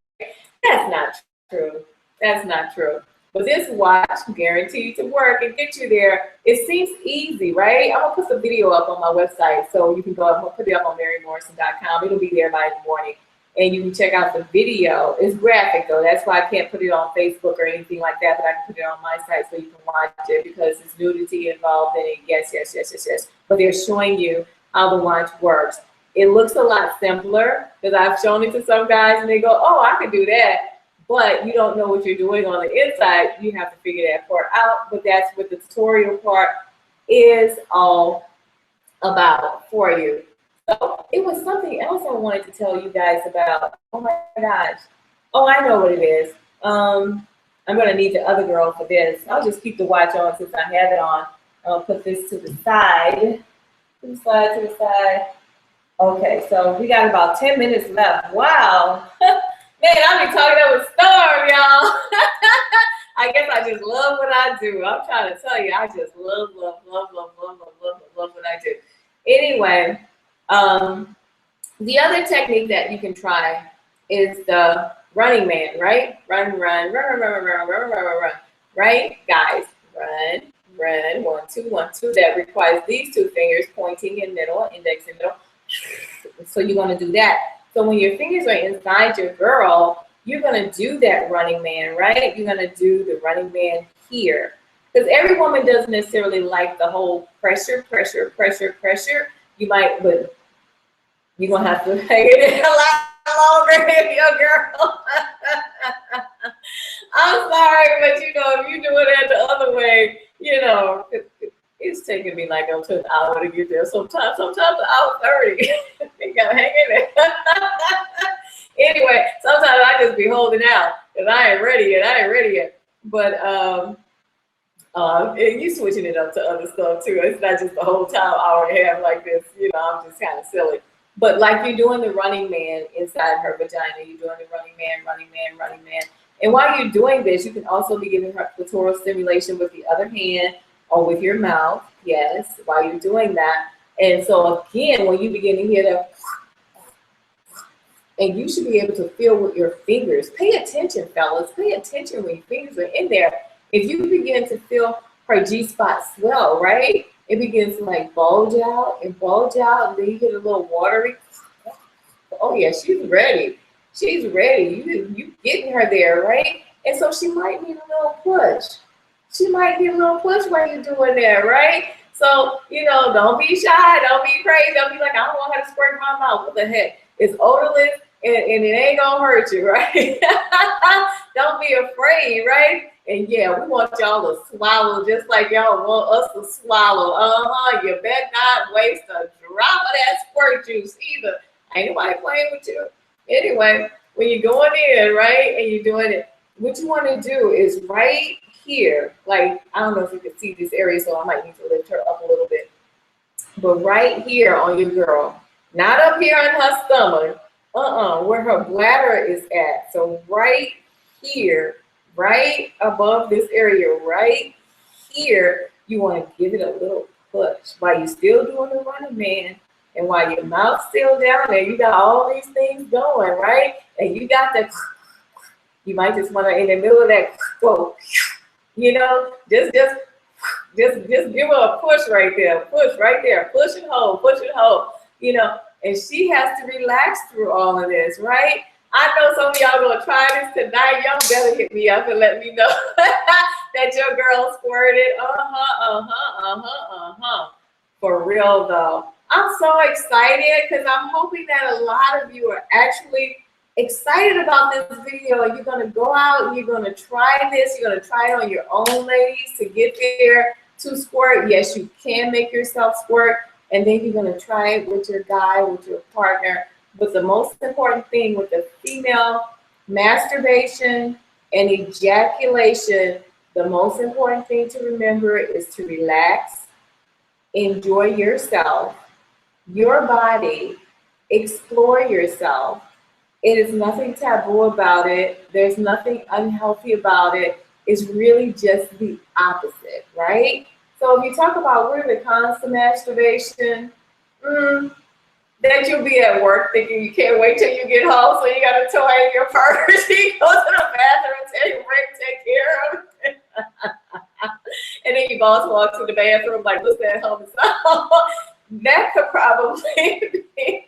That's not true. That's not true. But this watch guaranteed to work and get you there. It seems easy, right? I'm gonna put some video up on my website, so you can go. I'm gonna put it up on marymorrison.com. It'll be there by the morning, and you can check out the video. It's graphic though. That's why I can't put it on Facebook or anything like that. But I can put it on my site so you can watch it because there's nudity involved in it. Yes, yes, yes, yes, yes. But they're showing you how the watch works. It looks a lot simpler because I've shown it to some guys and they go, "Oh, I could do that." But you don't know what you're doing on the inside. You have to figure that part out. But that's what the tutorial part is all about for you. So it was something else I wanted to tell you guys about. Oh my gosh. Oh, I know what it is. I'm gonna need the other girl for this. I'll just keep the watch on since I have it on. I'll put this to the side. To the side, to the side. Okay, so we got about 10 minutes left. Wow. Man, I be talking up a storm, y'all. I guess I just love what I do. I'm trying to tell you, I just love what I do. Anyway, the other technique that you can try is the running man, right? Run, run, run, run, run, run, run, run, run, run. Right, guys? Run, run, 1, 2, 1, 2. That requires these two fingers pointing in middle, index in middle. So you're going to do that. So when your fingers are inside your girl, you're going to do that running man, right? You're going to do the running man here. Because every woman doesn't necessarily like the whole pressure. You might, but you're going to have to hang it a lot longer if your girl. I'm sorry, but you know, if you do it the other way, you know, it's taking me like up to an hour to get there. Sometimes an hour 30. You gotta hang in there. Anyway, sometimes I just be holding out because I ain't ready yet. But you switching it up to other stuff too. It's not just the whole time hour and a half like this. You know, I'm just kind of silly. But like you're doing the running man inside her vagina, you're doing the running man. And while you're doing this, you can also be giving her clitoral stimulation with the other hand or with your mouth, yes, while you're doing that. And so again, when you begin to hear that, and you should be able to feel with your fingers. Pay attention, fellas. Pay attention when your fingers are in there. If you begin to feel her G-spot swell, right? It begins to like bulge out, and then you get a little watery. Oh yeah, she's ready. She's ready. You getting her there, right? And so she might need a little push. She might get a little push while you're doing that, right? So, you know, don't be shy, don't be crazy, don't be like, I don't want her to squirt in my mouth. What the heck? It's odorless and it ain't gonna hurt you, right? Don't be afraid, right? And yeah, we want y'all to swallow just like y'all want us to swallow. You better not waste a drop of that squirt juice either. Ain't nobody playing with you. Anyway, when you're going in, right, and you're doing it, what you want to do is right here, like, I don't know if you can see this area, so I might need to lift her up a little bit. But right here on your girl, not up here on her stomach, where her bladder is at. So right here, right above this area, right here, you want to give it a little push while you're still doing the running man And while your mouth's still down there, you got all these things going, right? And you got the, you might just want to, in the middle of that, go, you know, just give her a push right there, push right there, push and hold, you know, and she has to relax through all of this, right? I know some of y'all gonna try this tonight. Y'all better hit me up and let me know that your girl squirted. For real though. I'm so excited because I'm hoping that a lot of you are actually excited about this video. You're gonna go out and you're gonna try this. You're gonna try it on your own, ladies, to get there to squirt. Yes, you can make yourself squirt, and then you're gonna try it with your guy, with your partner. But the most important thing with the female masturbation and ejaculation, the most important thing to remember is to relax, enjoy yourself, your body, explore yourself. It is nothing taboo about it. There's nothing unhealthy about it. It's really just the opposite, right? So if you talk about what are the cons to masturbation, that you'll be at work thinking you can't wait till you get home, so you got a toy in your purse. You go to the bathroom and tell your friend to take care of it. And then your boss walks to the bathroom like, what's that home sound? That could probably be.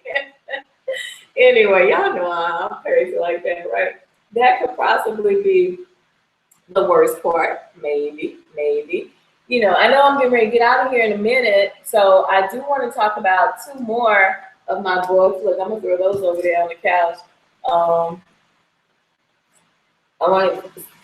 Anyway, y'all know I'm crazy like that, right? That could possibly be the worst part, maybe. You know, I know I'm getting ready to get out of here in a minute, so I do want to talk about 2 more of my books. Look, I'm gonna throw those over there on the couch.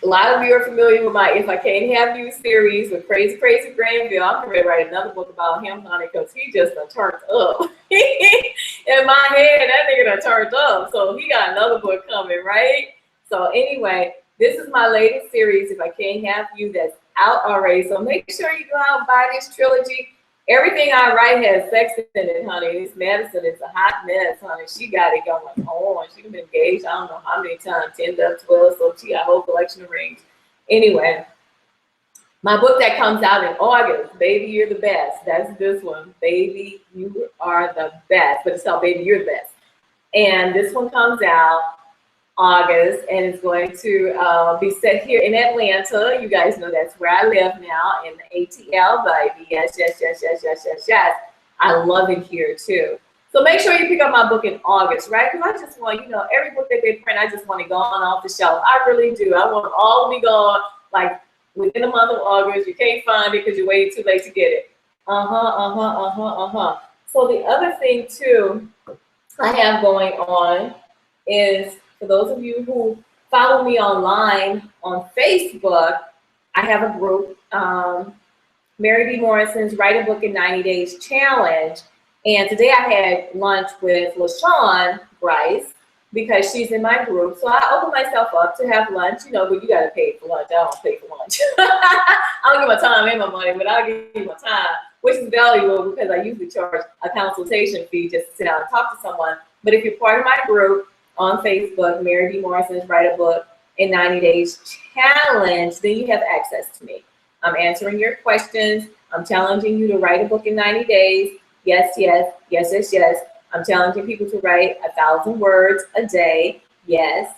A lot of you are familiar with my If I Can't Have You series with Crazy Granville. I'm going to write another book about him, honey, because he just done turned up. In my head, that nigga done turned up. So he got another book coming, right? So anyway, this is my latest series, If I Can't Have You, that's out already. So make sure you go out and buy this trilogy. Everything I write has sex in it, honey. This Madison is a hot mess, honey. She got it going on. She's been engaged, I don't know how many times, 10 to 12, so she got a whole collection of rings. Anyway, my book that comes out in August, Baby, You're the Best. That's this one, Baby, You Are the Best. But it's called Baby, You're the Best. And this one comes out August, and it's going to be set here in Atlanta. You guys know that's where I live now, in the ATL, baby. Yes. I love it here too. So make sure you pick up my book in August, right? Because I just want, you know, every book that they print, I just want it gone off the shelf. I really do. I want them all to be gone, like within the month of August. You can't find it because you waited too late to get it. So the other thing too I have going on is, for those of you who follow me online on Facebook, I have a group, Mary B. Morrison's Write a Book in 90 Days Challenge. And today I had lunch with LaShawn Bryce because she's in my group. So I opened myself up to have lunch, you know, but you got to pay for lunch. I don't pay for lunch. I don't give my time and my money, but I'll give you my time, which is valuable because I usually charge a consultation fee just to sit down and talk to someone. But if you're part of my group on Facebook, Mary B. Morrison's Write a Book in 90 Days Challenge, then you have access to me. I'm answering your questions. I'm challenging you to write a book in 90 days. Yes. I'm challenging people to write 1,000 words a day. Yes,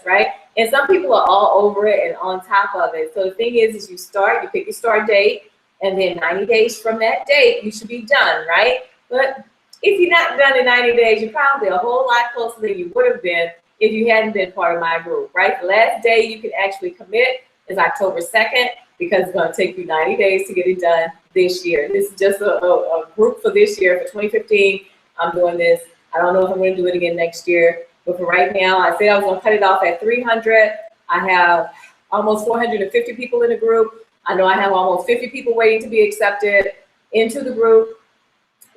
right? And some people are all over it and on top of it. So the thing is you pick your start date, and then 90 days from that date, you should be done, right? But if you're not done in 90 days, you're probably a whole lot closer than you would have been if you hadn't been part of my group, right? The last day you can actually commit is October 2nd, because it's going to take you 90 days to get it done this year. This is just a group for this year, for 2015. I'm doing this. I don't know if I'm going to do it again next year, but for right now, I said I was going to cut it off at 300. I have almost 450 people in the group. I know I have almost 50 people waiting to be accepted into the group.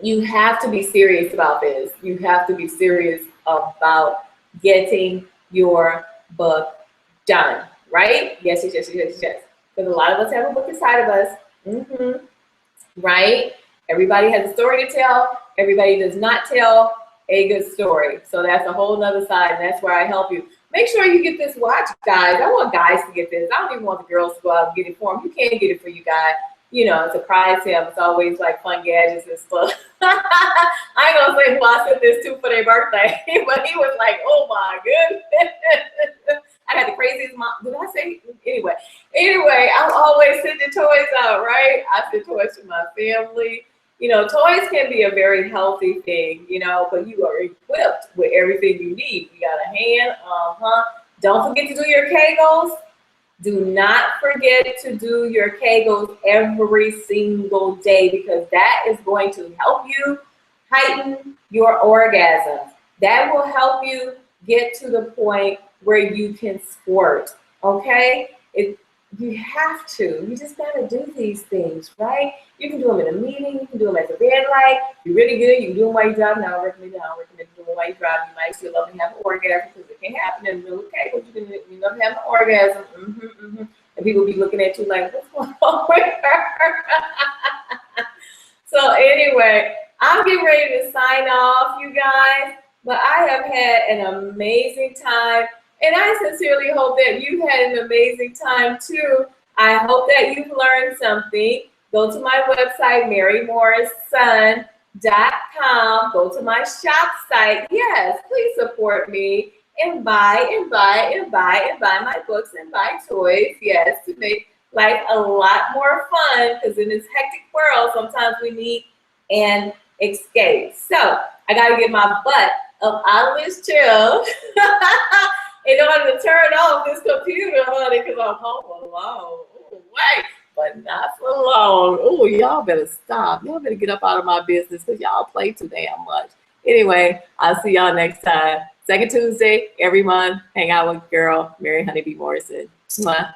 You have to be serious about this. You have to be serious about getting your book done, right? Yes. Because a lot of us have a book inside of us, right? Everybody has a story to tell. Everybody does not tell a good story. So that's a whole nother side, and that's where I help you. Make sure you get this watch, guys. I want guys to get this. I don't even want the girls to go out and get it for them. You can't get it for you guys. you know, surprise him. It's always like fun gadgets and stuff. I ain't gonna say who I sent this to for their birthday, but he was like, oh my goodness. I got the craziest mom. Did I say? Anyway, I'm always sending toys out, right? I send toys to my family. You know, toys can be a very healthy thing, you know, but you are equipped with everything you need. You got a hand, Don't forget to do your Kegels. Do not forget to do your Kegels every single day, because that is going to help you heighten your orgasms. That will help you get to the point where you can squirt, okay? You have to. You just got to do these things, right? You can do them in a meeting. You can do them at the red light. You're really good. You can do them while you drive. Now, I recommend doing them while you drive. You might still love to have an orgasm, because it can happen in the middle of Kegels. You love to have an orgasm. And people be looking at you like, what's going on with her? So anyway, I'm getting ready to sign off, you guys. But I have had an amazing time. And I sincerely hope that you've had an amazing time too. I hope that you've learned something. Go to my website, marymorrisson.com. Go to my shop site. Yes, please support me and buy my books and buy toys. Yes, to make life a lot more fun, because in this hectic world, sometimes we need an escape. So I got to get my butt up out of this chair in order to turn off this computer, honey, because I'm home alone. Ooh, wait, but not for long. Oh, y'all better stop. Y'all better get up out of my business, because y'all play too damn much. Anyway, I'll see y'all next time. Second Tuesday every month. Hang out with girl, Mary Honeybee Morrison. Mwah.